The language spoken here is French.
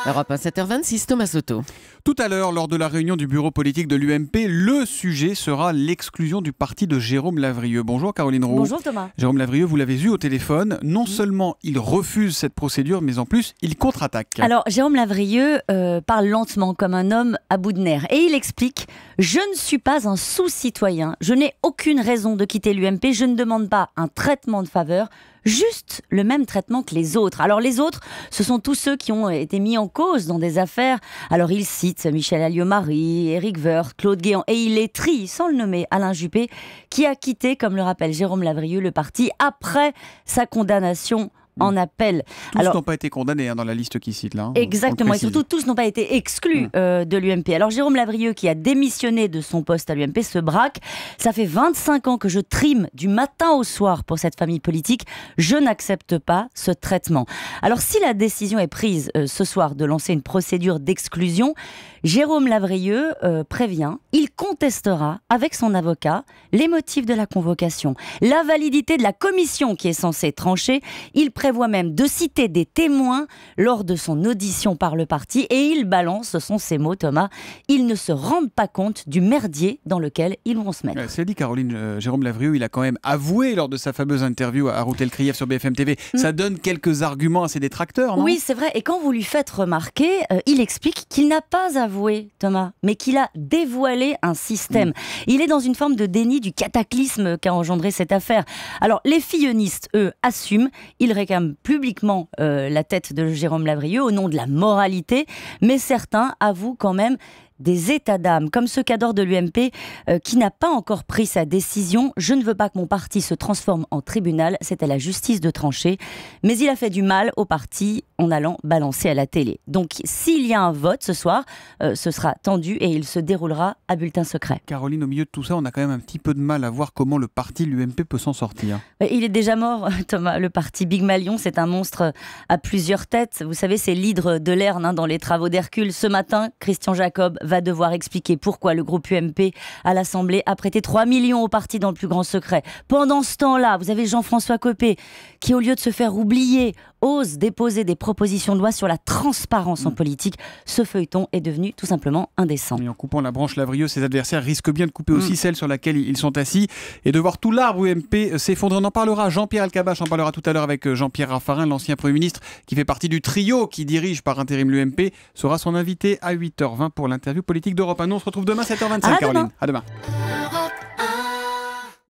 Europe 1, 7h26, Thomas Soto. Tout à l'heure, lors de la réunion du bureau politique de l'UMP, le sujet sera l'exclusion du parti de Jérôme Lavrieux. Bonjour Caroline Roux. Bonjour Thomas. Jérôme Lavrieux, vous l'avez vu au téléphone, non seulement il refuse cette procédure, mais en plus il contre-attaque. Alors Jérôme Lavrieux parle lentement comme un homme à bout de nerfs et il explique « Je ne suis pas un sous-citoyen, je n'ai aucune raison de quitter l'UMP, je ne demande pas un traitement de faveur, juste le même traitement que les autres. » Alors les autres, ce sont tous ceux qui ont été mis en cause dans des affaires. Alors il cite Michel Alliot-Marie, Éric Woerth, Claude Guéant et il les trie, sans le nommer, Alain Juppé, qui a quitté, comme le rappelle Jérôme Lavrieux, le parti après sa condamnation en appel. Tous n'ont pas été condamnés dans la liste qui cite là. Exactement, et surtout tous n'ont pas été exclus de l'UMP. Alors Jérôme Lavrieux, qui a démissionné de son poste à l'UMP, se braque. Ça fait 25 ans que je trime du matin au soir pour cette famille politique. Je n'accepte pas ce traitement. Alors si la décision est prise ce soir de lancer une procédure d'exclusion, Jérôme Lavrieux prévient, il contestera avec son avocat les motifs de la convocation, la validité de la commission qui est censée trancher. Il prévoit même de citer des témoins lors de son audition par le parti et il balance, ce sont ses mots Thomas, ils ne se rendent pas compte du merdier dans lequel ils vont se mettre. C'est dit Caroline, Jérôme Lavrieux, il a quand même avoué lors de sa fameuse interview à Routel-Krief sur BFM TV. Ça donne quelques arguments à ses détracteurs, non ? Oui, c'est vrai. Et quand vous lui faites remarquer, il explique qu'il n'a pas avoué, Thomas, mais qu'il a dévoilé un système. Il est dans une forme de déni du cataclysme qu'a engendré cette affaire. Alors, les fillonistes, eux, assument. Ils réclament publiquement la tête de Jérôme Lavrieux au nom de la moralité, mais certains avouent quand même des états d'âme, comme ce cadre de l'UMP qui n'a pas encore pris sa décision. Je ne veux pas que mon parti se transforme en tribunal, c'est à la justice de trancher. Mais il a fait du mal au parti en allant balancer à la télé. Donc s'il y a un vote ce soir, ce sera tendu et il se déroulera à bulletin secret. Caroline, au milieu de tout ça, on a quand même un petit peu de mal à voir comment le parti, l'UMP, peut s'en sortir. Il est déjà mort, Thomas. Le parti Big Malion, c'est un monstre à plusieurs têtes. Vous savez, c'est l'hydre de Lerne dans les travaux d'Hercule. Ce matin, Christian Jacob va devoir expliquer pourquoi le groupe UMP à l'Assemblée a prêté 3 millions au parti dans le plus grand secret. Pendant ce temps-là, vous avez Jean-François Copé qui, au lieu de se faire oublier, ose déposer des propositions de loi sur la transparence en politique. Ce feuilleton est devenu tout simplement indécent. Et en coupant la branche Lavrieux, ses adversaires risquent bien de couper aussi celle sur laquelle ils sont assis et de voir tout l'arbre UMP s'effondrer. On en parlera. Jean-Pierre Elkabbach en parlera tout à l'heure avec Jean-Pierre Raffarin, l'ancien Premier ministre qui fait partie du trio qui dirige par intérim l'UMP, sera son invité à 8h20 pour l'interview politique d'Europe 1. Nous, on se retrouve demain 7h25, Caroline. À demain.